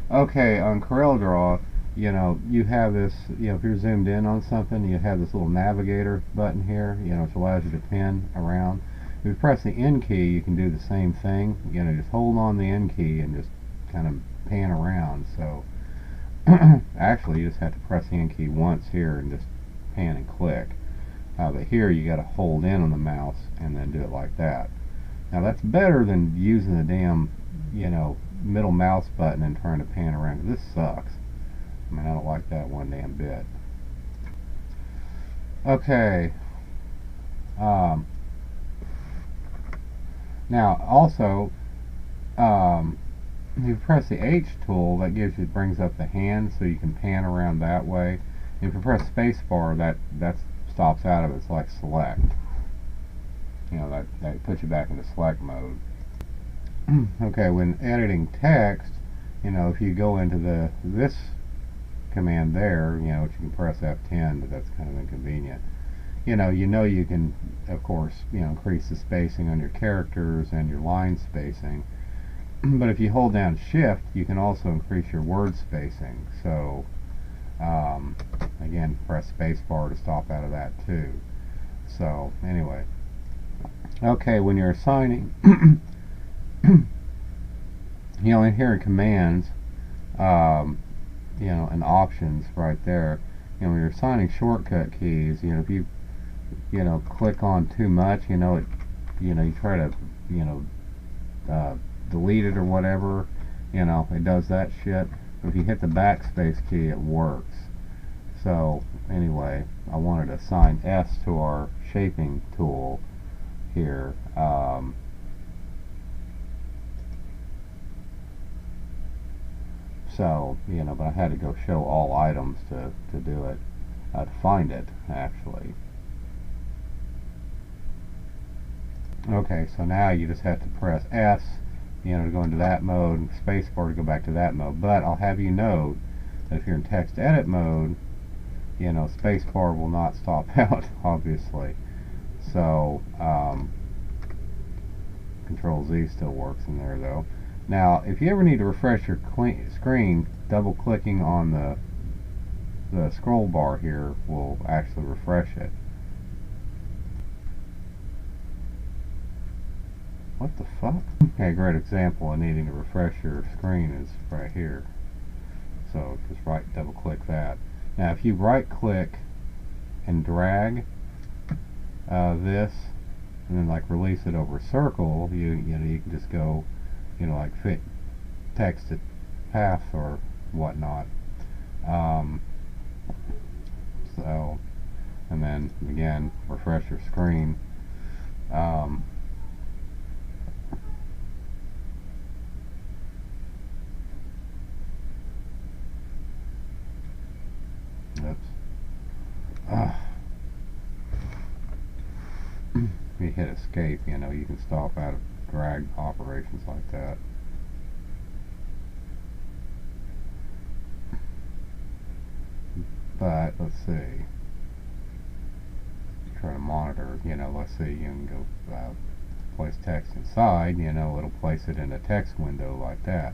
Okay, on CorelDraw, you have this, if you're zoomed in on something, you have this little navigator button here, which allows you to pan around. If you press the N key, you can do the same thing. Just hold on the N key and just kind of pan around. So, actually, you just have to press the N key once here and just pan and click. But here, you got to hold in on the mouse and then do it like that. Now, that's better than using the damn, middle mouse button and trying to pan around. This sucks. I mean, I don't like that one damn bit. Okay. Um, Now, also, if you press the H tool, that brings up the hand, so you can pan around that way. If you press spacebar, that stops out of it. It's like select. That puts you back into select mode. Okay, when editing text, if you go into this command there, which you can press F10, but that's kind of inconvenient. You can, of course, increase the spacing on your characters and your line spacing. But if you hold down Shift, you can also increase your word spacing. So, again, press spacebar to stop out of that too. So, anyway. Okay, when you're assigning, in here in commands, and options right there, when you're assigning shortcut keys, if you click on too much, you try to, delete it or whatever, it does that shit. But if you hit the backspace key, it works. So anyway, I wanted to assign S to our shaping tool here. So, but I had to go show all items to do it, to find it, actually. Okay, so now you just have to press S, to go into that mode, spacebar to go back to that mode. But I'll have you note that if you're in text edit mode, spacebar will not stop out, obviously. So, Control Z still works in there, though. Now, if you ever need to refresh your screen, double-clicking on the scroll bar here will actually refresh it. What the fuck? Okay, a great example of needing to refresh your screen is right here. So just double-click that. Now, if you right-click and drag this, and then release it over circle, you can just go, like fit text to path or whatnot. So, and then again, refresh your screen. Oops. If you hit escape, you can stop out of drag operations like that. But let's see. Try to monitor. Let's see. You can go place text inside. It'll place it in a text window like that.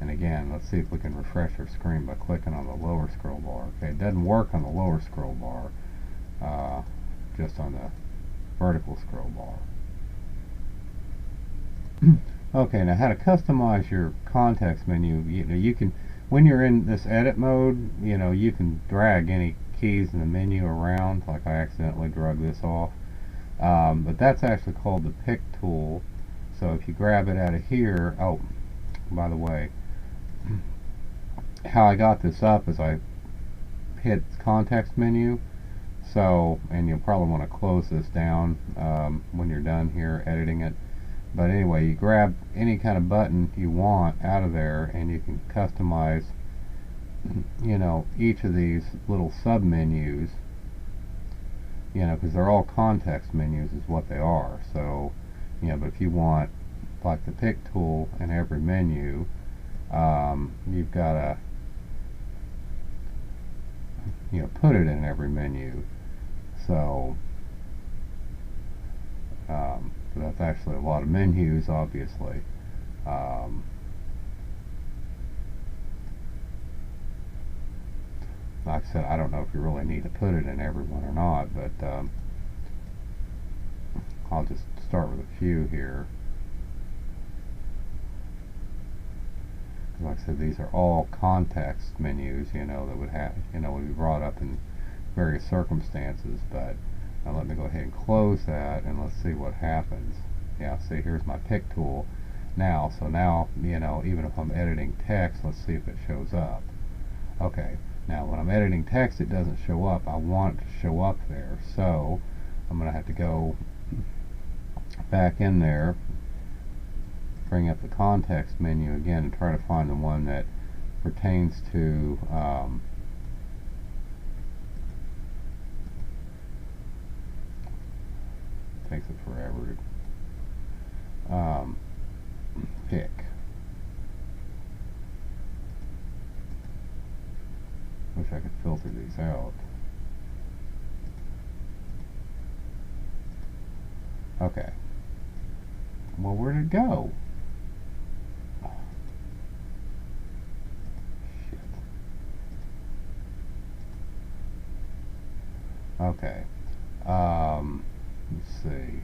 And again, let's see if we can refresh our screen by clicking on the lower scroll bar. Okay, it doesn't work on the lower scroll bar, just on the vertical scroll bar. Okay, now how to customize your context menu. You can, when you're in this edit mode, you can drag any keys in the menu around. Like I accidentally drug this off. But that's actually called the pick tool. So if you grab it out of here, oh, by the way, how I got this up is I hit context menu. So, and you'll probably want to close this down when you're done here editing it. But anyway, you grab any kind of button you want out of there, and you can customize, each of these little sub menus, because they're all context menus is what they are. So, but if you want like the pick tool in every menu, you've got to put it in every menu. So that's actually a lot of menus, obviously. like I said, I don't know if you really need to put it in every one or not, but I'll just start with a few here. Like I said, these are all context menus, you know, that would have, you know, would be brought up in various circumstances. But now let me go ahead and close that, and let's see what happens. Yeah, see, here's my pick tool now. So now, you know, even if I'm editing text, let's see if it shows up. Okay, now when I'm editing text, it doesn't show up. I want it to show up there, so I'm going to have to go back in there, bring up the context menu again, and try to find the one that pertains to takes it forever to pick. Wish I could filter these out. Okay. Well, where'd it go? Shit. Okay. Let's see.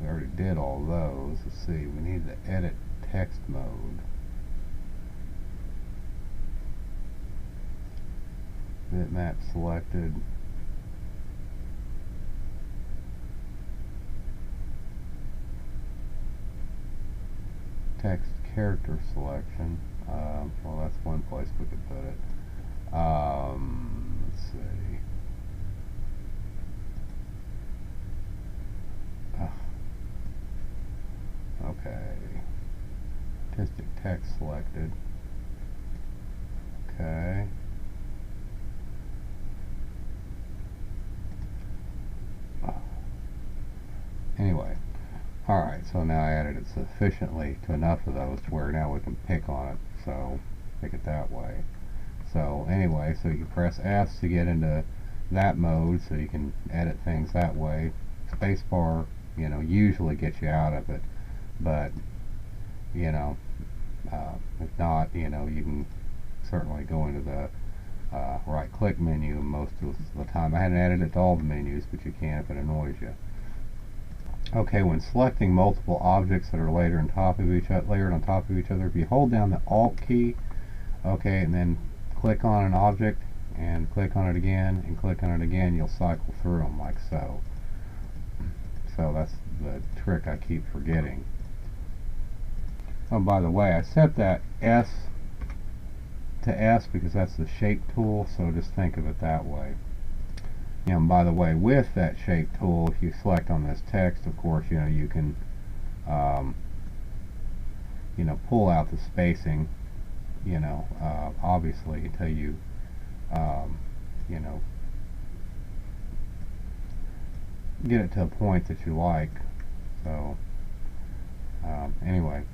We already did all those. Let's see. We need the edit text mode. Bitmap selected. Text character selection. Well, that's one place we could put it. Let's see. Okay. Artistic text selected. Okay. Anyway. Alright, so now I added it sufficiently to enough of those to where now we can pick on it. So, pick it that way. So, anyway, so you can press S to get into that mode, so you can edit things that way. Spacebar, you know, usually gets you out of it. But, you know, if not, you know, you can certainly go into the right-click menu most of the time. I hadn't added it to all the menus, but you can if it annoys you. Okay, when selecting multiple objects that are layered on top of each other, if you hold down the Alt key, okay, and then click on an object and click on it again and click on it again, you'll cycle through them like so. So that's the trick I keep forgetting. Oh, by the way, I set that S to S because that's the shape tool, so just think of it that way. And by the way, with that shape tool, if you select on this text, of course, you know, you can you know, pull out the spacing, you know, obviously until you you know, get it to a point that you like. So anyway,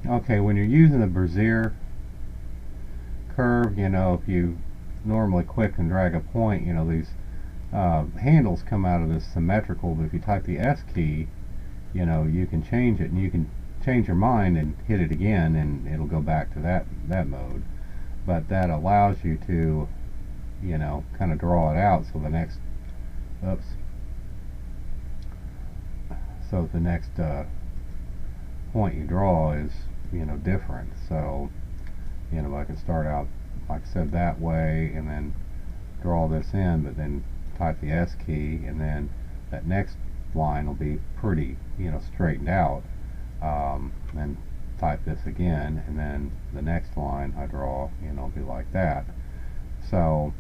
okay, when you're using the Bezier curve, you know, if you normally click and drag a point, you know, these handles come out of this symmetrical, but if you type the S key, you know, you can change it, and you can change your mind and hit it again, and it'll go back to that mode. But that allows you to, you know, kind of draw it out so the next point you draw is, you know, different. So, you know, I can start out, like I said, that way, and then draw this in, but then type the S key, and then that next line will be pretty, you know, straightened out. Then type this again, and then the next line I draw, you know, will be like that. So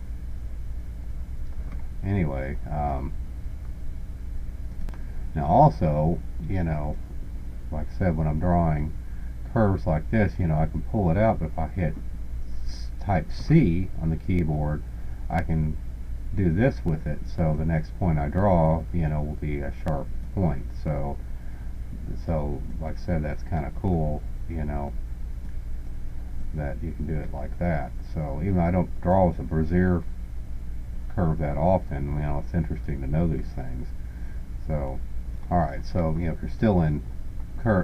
anyway, now also, you know, like I said, when I'm drawing curves like this, you know, I can pull it out, but if I hit type C on the keyboard, I can do this with it, so the next point I draw, you know, will be a sharp point. So like I said, that's kind of cool, you know, that you can do it like that. So even though I don't draw with a Bezier curve that often, you know, it's interesting to know these things. So alright, so, you know, if you're still in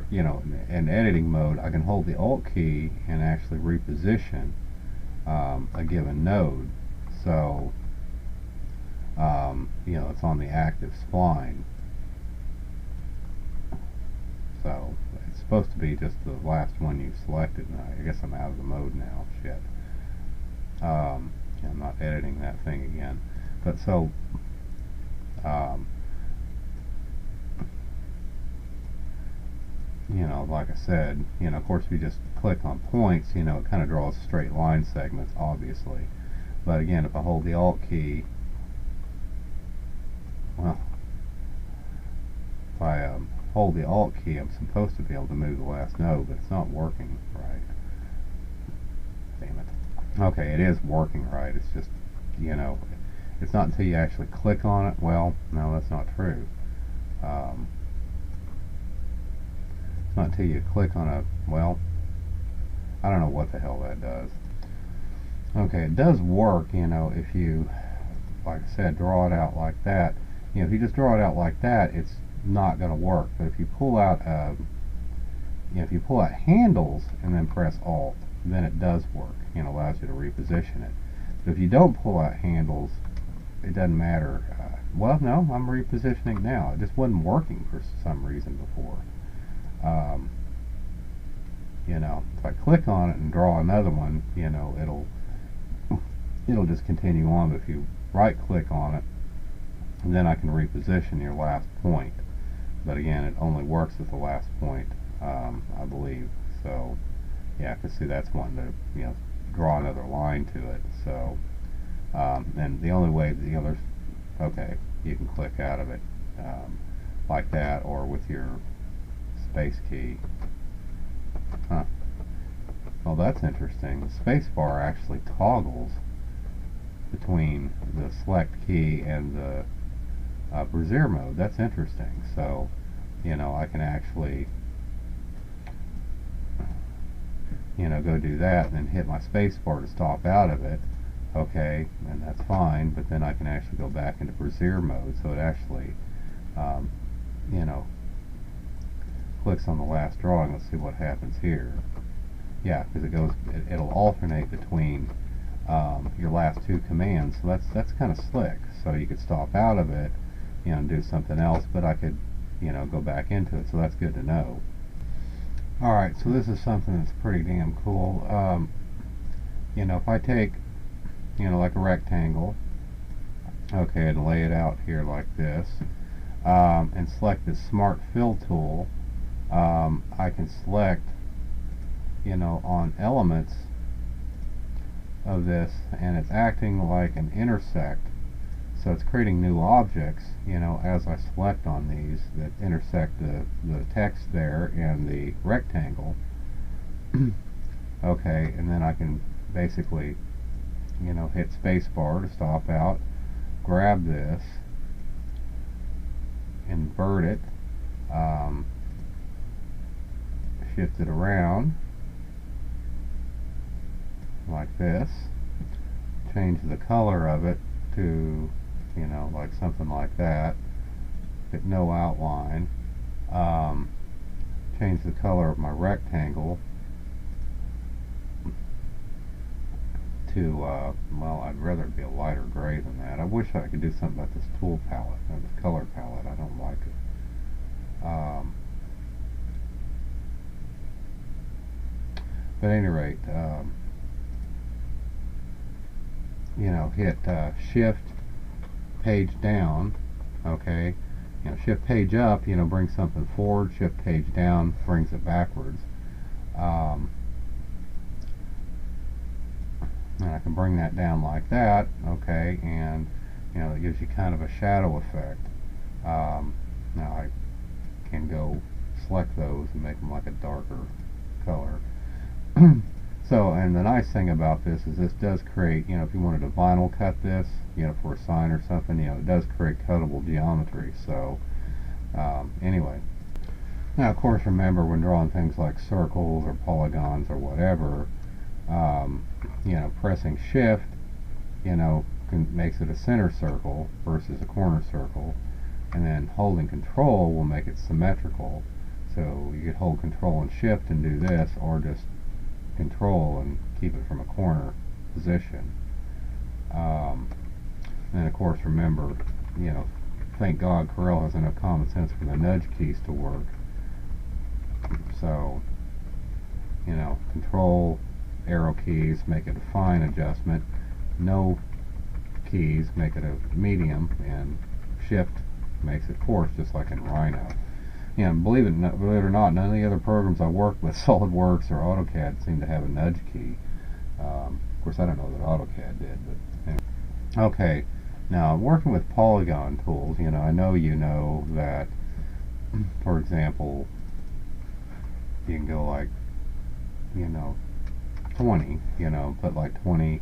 you know, in editing mode, I can hold the Alt key and actually reposition a given node. So, you know, it's on the active spline. So it's supposed to be just the last one you selected. And I guess I'm out of the mode now. Shit. I'm not editing that thing again. But so, you know, like I said, you know, of course, if you just click on points, you know, it kind of draws straight line segments, obviously. But again, if I hold the Alt key, well, if I hold the Alt key, I'm supposed to be able to move the last node, but it's not working right. Damn it. Okay, it is working right. It's just, you know, it's not until you actually click on it. Well, no, that's not true. It's not until you click on a, well, I don't know what the hell that does. Okay, it does work, you know, if you, like I said, draw it out like that. You know, if you just draw it out like that, it's not going to work. But if you pull out, you know, if you pull out handles and then press Alt, then it does work. You know, allows you to reposition it. But if you don't pull out handles, it doesn't matter. Well, no, I'm repositioning now. It just wasn't working for some reason before. You know, if I click on it and draw another one, you know, it'll just continue on. But if you right click on it, then I can reposition your last point. But again, it only works with the last point, I believe. So yeah, because see, that's one to, you know, draw another line to it. So and the only way, you know, okay, you can click out of it like that, or with your space key. Huh. Well, that's interesting. The space bar actually toggles between the select key and the brassiere mode. That's interesting. So, you know, I can actually, you know, go do that and then hit my space bar to stop out of it. Okay, and that's fine, but then I can actually go back into brassiere mode, so it actually, you know, clicks on the last drawing. Let's see what happens here. Yeah, because it'll alternate between your last two commands. So that's kind of slick. So you could stop out of it, you know, and do something else, but I could, you know, go back into it. So that's good to know. All right, so this is something that's pretty damn cool. You know, if I take, you know, like a rectangle, okay, and lay it out here like this, and select the Smart Fill tool, I can select, you know, on elements of this, and it's acting like an intersect. So it's creating new objects, you know, as I select on these that intersect the text there and the rectangle. Okay, and then I can basically, you know, hit spacebar to stop out, grab this, invert it, shift it around like this, change the color of it to, you know, like something like that, hit no outline, change the color of my rectangle to, well, I'd rather it be a lighter gray than that. I wish I could do something about this tool palette, or this color palette. I don't like it. But at any rate, you know, hit shift page down, okay, you know, shift page up, you know, brings something forward, shift page down brings it backwards. And I can bring that down like that, okay, and, you know, it gives you kind of a shadow effect. Now I can go select those and make them like a darker color. So, and the nice thing about this is this does create, you know, if you wanted to vinyl cut this, you know, for a sign or something, you know, it does create cuttable geometry. So, anyway. Now, of course, remember when drawing things like circles or polygons or whatever, you know, pressing shift, you know, makes it a center circle versus a corner circle, and then holding control will make it symmetrical. So you could hold control and shift and do this, or just control and keep it from a corner position. And of course, remember, thank God Corel has enough common sense for the nudge keys to work. So, control, arrow keys make it a fine adjustment, no keys make it a medium, and shift makes it coarse, just like in Rhino. Believe it or not, none of the other programs I work with, SolidWorks or AutoCAD, seem to have a nudge key. Of course, I don't know that AutoCAD did, but anyway. Okay, now working with polygon tools, I know that, for example, you can go like, 20, put like 20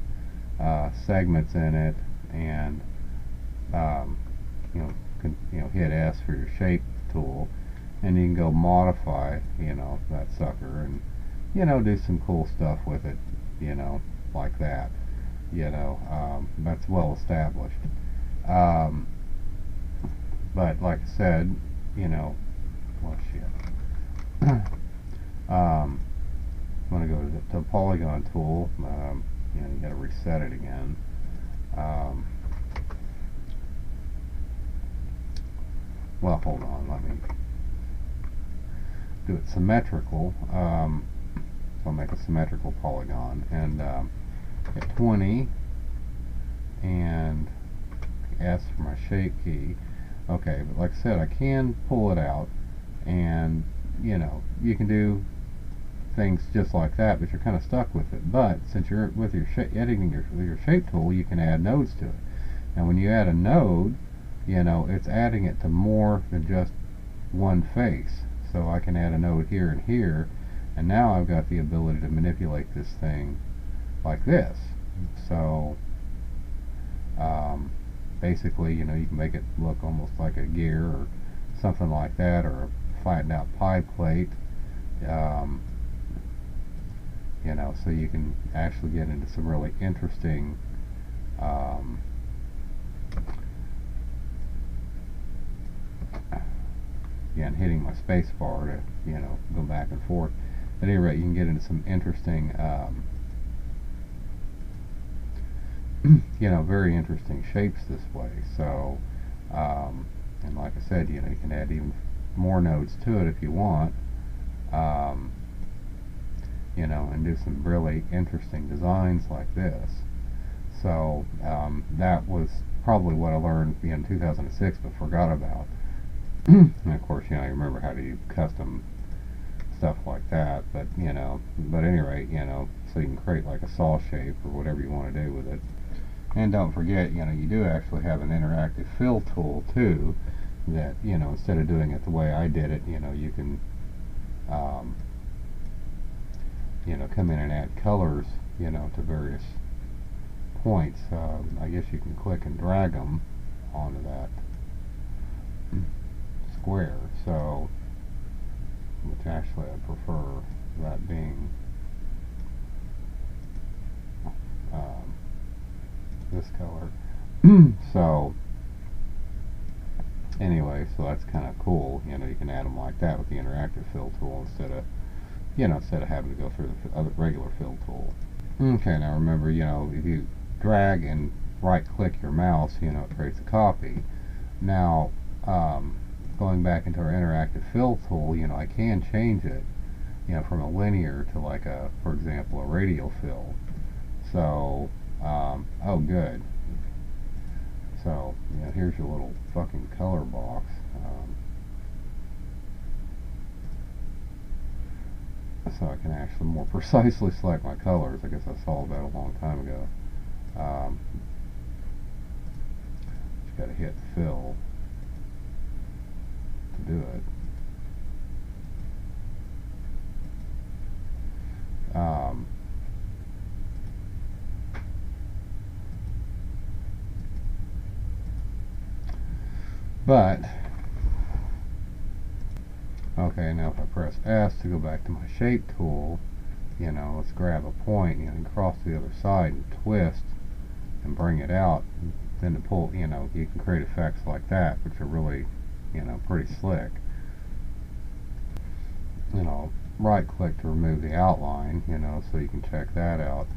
segments in it, and hit S for your shape tool, and you can go modify, that sucker, and do some cool stuff with it, like that. That's well established. But like I said, well, shit. I'm going to go to the polygon tool. You got to reset it again. Well, hold on. Let me do it symmetrical. So I'll make a symmetrical polygon, and hit 20 and S for my shape key. Okay, but like I said, I can pull it out, and you can do things just like that, but you're kind of stuck with it. But since you're with your editing with your shape tool, you can add nodes to it. And when you add a node, it's adding it to more than just one face. So I can add a node here and here, and now I've got the ability to manipulate this thing like this. So basically, you can make it look almost like a gear or something like that, or a flattened out pie plate. So you can actually get into some really interesting again, hitting my space bar to go back and forth. At any rate, you can get into some interesting very interesting shapes this way. So and like I said, you can add even more nodes to it if you want, and do some really interesting designs like this. So that was probably what I learned in 2006 but forgot about. And of course, you remember how to do custom stuff like that, but at any rate, so you can create like a saw shape or whatever you want to do with it. And don't forget, you do actually have an interactive fill tool too, that instead of doing it the way I did it, you can come in and add colors to various points. I guess you can click and drag them onto that square, so which actually I prefer that being this color. So anyway, so that's kind of cool. You can add them like that with the interactive fill tool instead of having to go through the other regular fill tool. Okay, now remember, if you drag and right click your mouse, it creates a copy. Now going back into our interactive fill tool, I can change it, from a linear to like for example, a radial fill. So oh good. So here's your little fucking color box. So I can actually more precisely select my colors. I guess I solved that a long time ago. Just got to hit fill to do it. But okay, now if I press S to go back to my shape tool, let's grab a point, and cross to the other side and twist and bring it out. Then to pull, you can create effects like that, which are really, pretty slick. Right click to remove the outline, so you can check that out.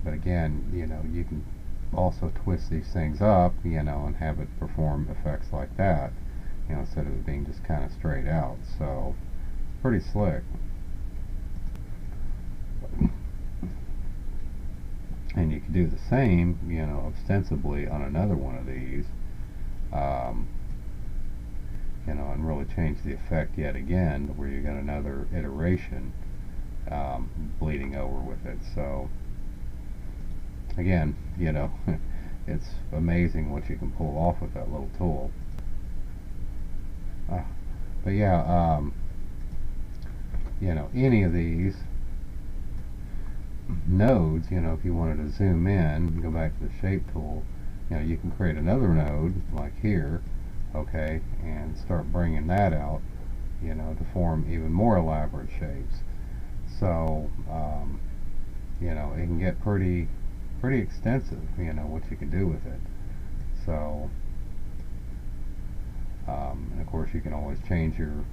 But again, you know, you can also twist these things up, you know, and have it perform effects like that, you know, instead of it being just kind of straight out. So pretty slick. And you can do the same, you know, ostensibly on another one of these, you know, and really change the effect yet again, where you got another iteration bleeding over with it. So again, you know, it's amazing what you can pull off with that little tool. But yeah, you know, any of these nodes, you know, if you wanted to zoom in, go back to the shape tool, you know, you can create another node like here, okay, and start bringing that out, you know, to form even more elaborate shapes. So, you know, it can get pretty extensive, you know, what you can do with it. So, and of course you can always change your,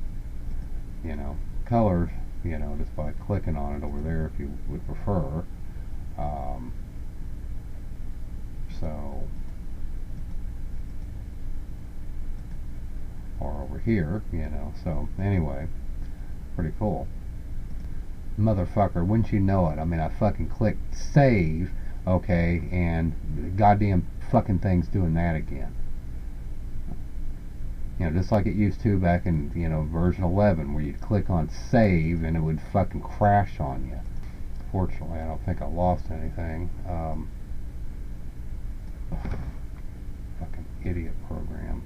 you know, colors, you know, just by clicking on it over there if you would prefer. So, or over here, you know. So anyway, pretty cool. Motherfucker, wouldn't you know it? I mean, I fucking clicked save, okay, and the goddamn fucking thing's doing that again. You know, just like it used to back in, you know, version 11, where you'd click on save and it would fucking crash on you. Fortunately, I don't think I lost anything. Fucking idiot program.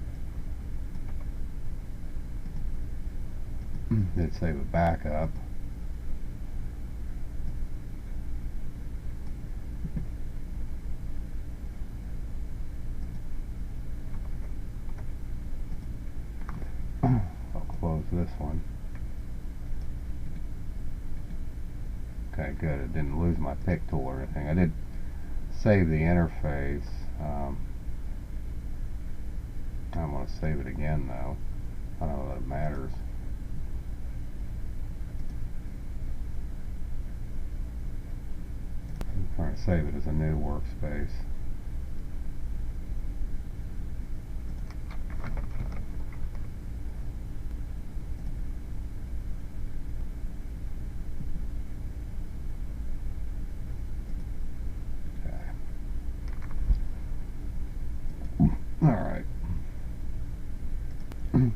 Did save a backup. I'll close this one. Okay, good. It didn't lose my pick tool or anything. I did save the interface. I don't want to save it again, though. I don't know that it matters. I'm trying to save it as a new workspace. Alright.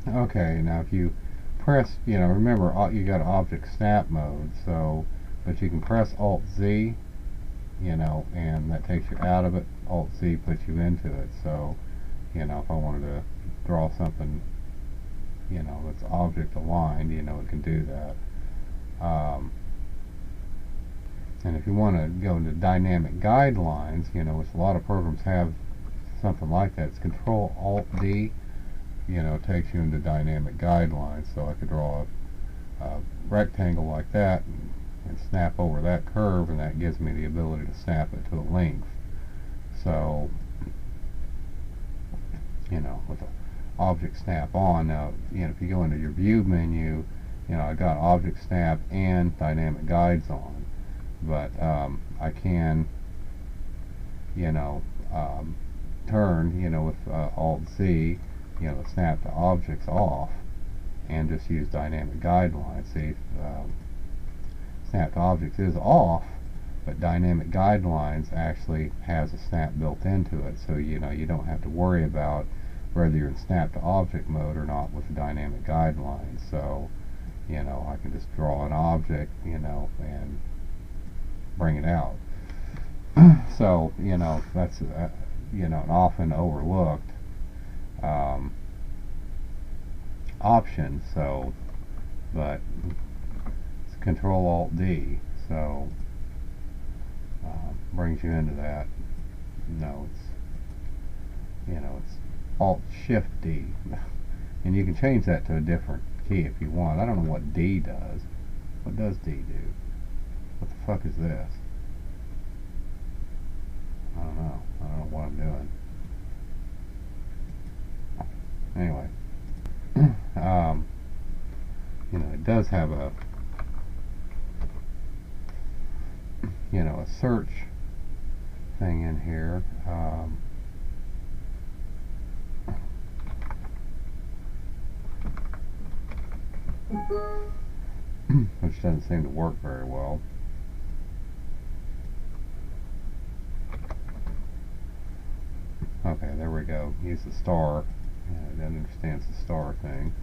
Okay, now if you press, you know, remember you got object snap mode, so, but you can press Alt Z, you know, and that takes you out of it. Alt Z puts you into it. So, you know, if I wanted to draw something, you know, that's object aligned, you know, it can do that. And if you want to go into dynamic guidelines, you know, which a lot of programs have something like that, it's Control Alt D, you know, takes you into dynamic guidelines. So I could draw a rectangle like that and snap over that curve, and that gives me the ability to snap it to a length. So, you know, with the object snap on, now, you know, if you go into your view menu, you know, I got object snap and dynamic guides on, but I can, you know, turn, you know, with Alt Z, you know, snap to objects off, and just use dynamic guidelines. See, snap to objects is off, but dynamic guidelines actually has a snap built into it, so you know, you don't have to worry about whether you're in snap to object mode or not with the dynamic guidelines. So, you know, I can just draw an object, you know, and bring it out. So, you know, that's you know, an often overlooked option. So, but it's Control Alt D, so brings you into that. No, it's, you know, it's Alt Shift D, and you can change that to a different key if you want. I don't know what D does. What does D do? What the fuck is this? I don't know. I don't know what I'm doing. Anyway, you know, it does have a, you know, a search thing in here. Which doesn't seem to work very well. Okay, there we go. Use the star. It understands the star thing.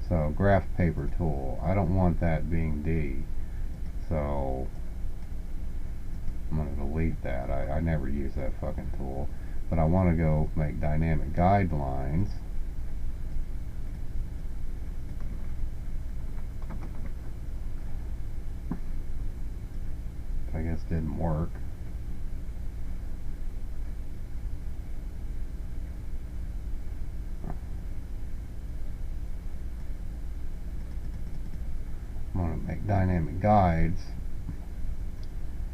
So, graph paper tool. I don't want that being D. So, I'm going to delete that. I never use that fucking tool. But I want to go make dynamic guidelines. I guess didn't work. I'm going to make dynamic guides.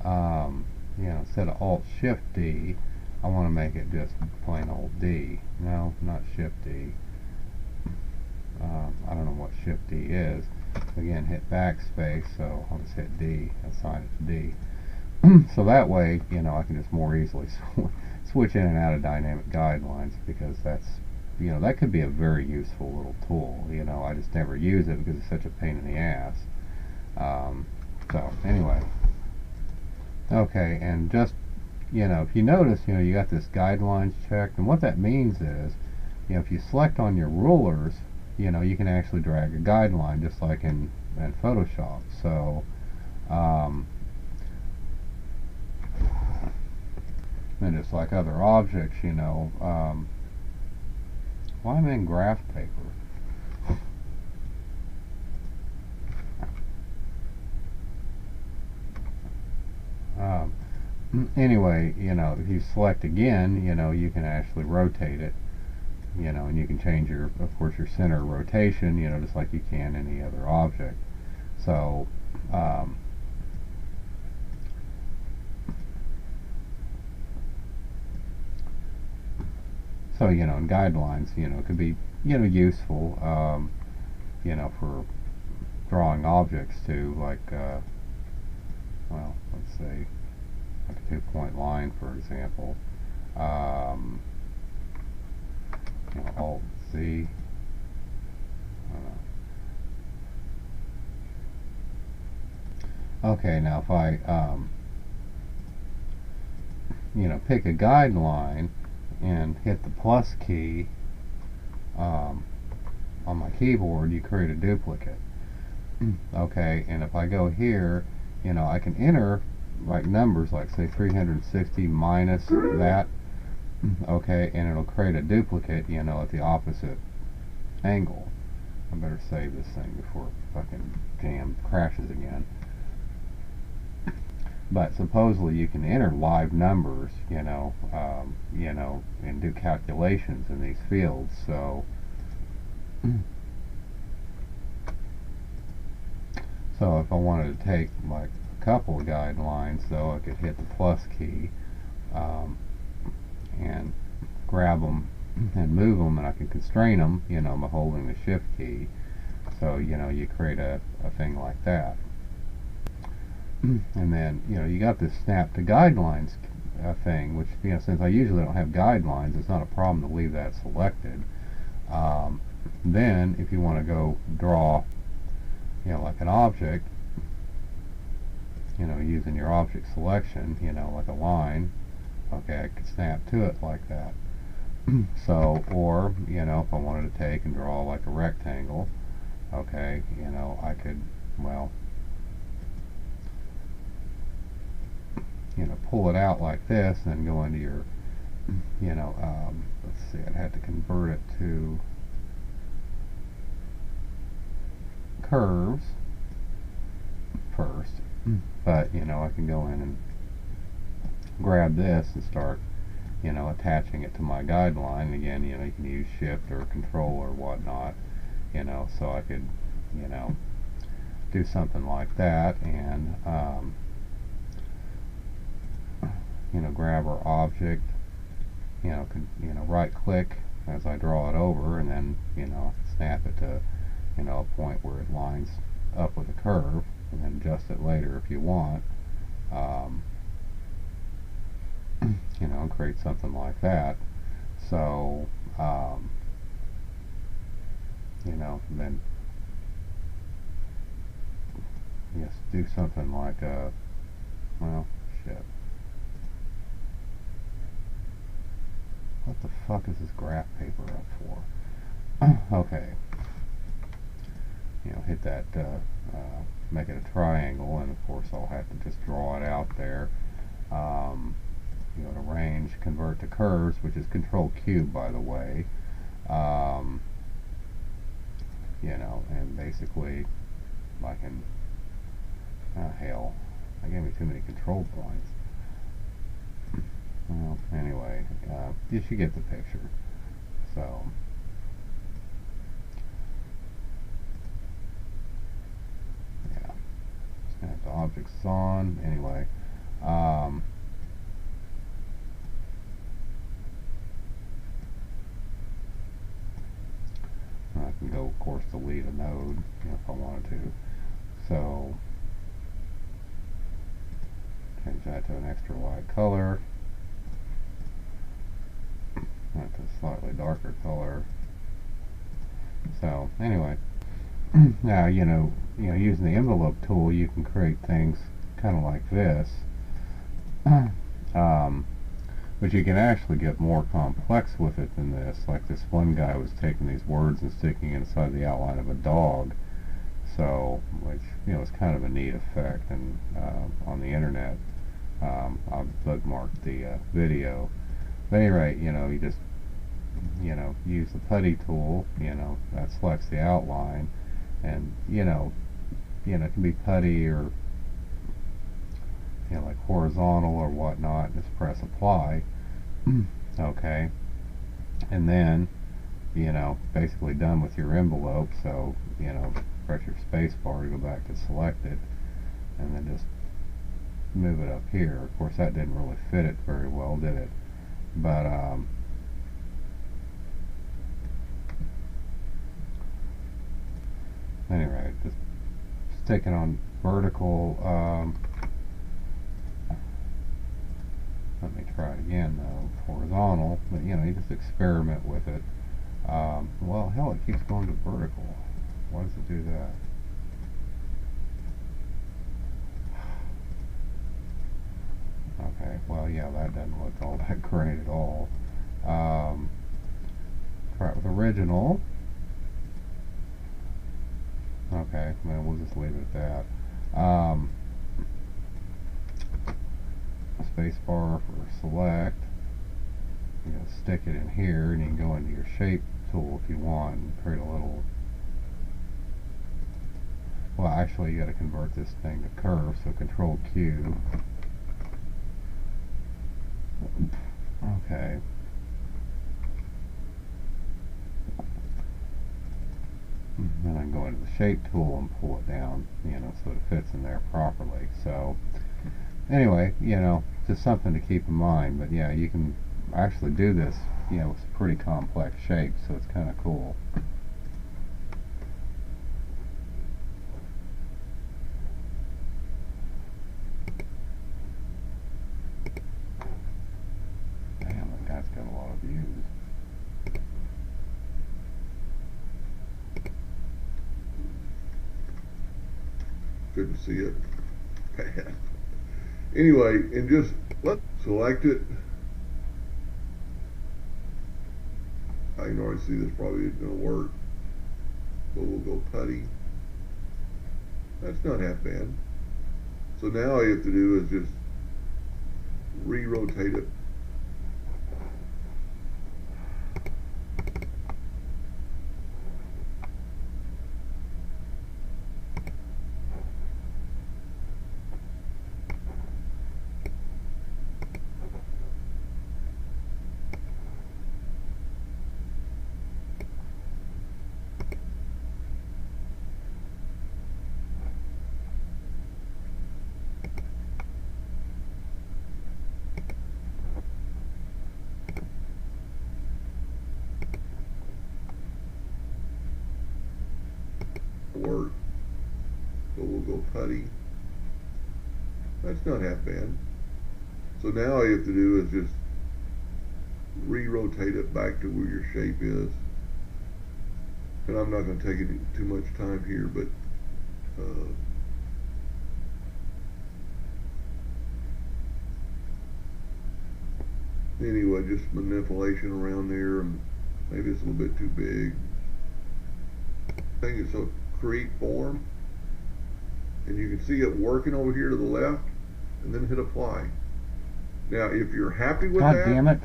You know, instead of Alt-Shift-D, I want to make it just plain old D. No, not Shift-D. I don't know what Shift-D is. Again, hit backspace, so I'll just hit D, assign it to D. So that way, you know, I can just more easily switch in and out of dynamic guidelines, because that's, you know, that could be a very useful little tool. You know, I just never use it because it's such a pain in the ass. So anyway, okay, and just, you know, if you notice, you know, you got this guidelines checked, and what that means is, you know, if you select on your rulers, you know, you can actually drag a guideline just like in Photoshop. So and just like other objects, you know, well, I'm in graph paper. Anyway, you know, if you select again, you know, you can actually rotate it, you know, and you can change your, of course, your center of rotation, you know, just like you can any other object. So, you know, and guidelines, you know, could be, you know, useful, you know, for drawing objects too, like, well, let's say, like a 2-point line, for example. You know, Alt-Z. Okay, now if I, you know, pick a guideline and hit the plus key on my keyboard, you create a duplicate. Okay, and if I go here, you know, I can enter like numbers, like say 360 minus that, okay, and it'll create a duplicate, you know, at the opposite angle. I better save this thing before fucking jam crashes again. But supposedly you can enter live numbers, you know, and do calculations in these fields. So, so if I wanted to take like a couple of guidelines, though, I could hit the plus key and grab them and move them, and I can constrain them, you know, by holding the shift key. So, you know, you create a thing like that. And then, you know, you got this snap to guidelines thing, which, you know, since I usually don't have guidelines, it's not a problem to leave that selected. Then, if you want to go draw, you know, like an object, you know, using your object selection, you know, like a line, okay, I could snap to it like that. So, or, you know, if I wanted to take and draw like a rectangle, okay, you know, I could, well, you know, pull it out like this and then go into your, you know, let's see, I'd have to convert it to curves first, but, you know, I can go in and grab this and start, you know, attaching it to my guideline. Again, you know, you can use shift or control or whatnot, you know, so I could, you know, do something like that, and you know, grab our object, you know, right click as I draw it over, and then, you know, snap it to, you know, a point where it lines up with a curve, and then adjust it later if you want. you know, and create something like that. So, you know, then I guess do something like a, well, shit. What the fuck is this graph paper up for? Okay. You know, hit that, make it a triangle, and of course I'll have to just draw it out there. You go to range, convert to curves, which is Control Q, by the way. You know, and basically, I can, hell, I gave me too many control points. Well, anyway, you should get the picture. So, yeah, snap the objects on. Anyway, I can go, of course, delete a node, you know, if I wanted to. So, change that to an extra light color. That to a slightly darker color. So, anyway, now, you know, using the envelope tool, you can create things kind of like this. But you can actually get more complex with it than this. Like this one guy was taking these words and sticking inside the outline of a dog. So, which, you know, is kind of a neat effect. And on the internet, I'll bookmark the video. But at any rate, you know, you just, you know, use the putty tool, you know, that selects the outline. And, you know, it can be putty or, you know, like horizontal or whatnot. Just press apply. Okay, and then, you know, basically done with your envelope. So, you know, press your space bar to go back to select it, and then just move it up here. Of course, that didn't really fit it very well, did it? But anyway, just stick it on vertical. Let me try it again though. Horizontal, but you know, you just experiment with it. Well, hell, it keeps going to vertical. Why does it do that? Okay, well, yeah, that doesn't look all that great at all. Try it with original. Okay, well, we'll just leave it at that. Space bar for select. You know, stick it in here, and you can go into your shape tool if you want and create a little. Well, actually, you got to convert this thing to curve, so Control Q. Okay. Then I can go into the shape tool and pull it down, you know, so it fits in there properly. So, anyway, you know, just something to keep in mind. But yeah, you can actually do this, you know, with pretty complex shapes, so it's kind of cool. Damn, that guy's got a lot of views. Couldn't see it. Bad. Anyway, and just select it. I can already see this probably isn't going to work, but we'll go putty. That's not half bad. So now all you have to do is just re-rotate it. Work, but we'll go putty. That's not half bad. So now all you have to do is just re-rotate it back to where your shape is. And I'm not going to take it too much time here, but anyway, just manipulation around there, and maybe it's a little bit too big. I think it's a create form, and you can see it working over here to the left, and then hit apply. Now, if you're happy with God that, damn it.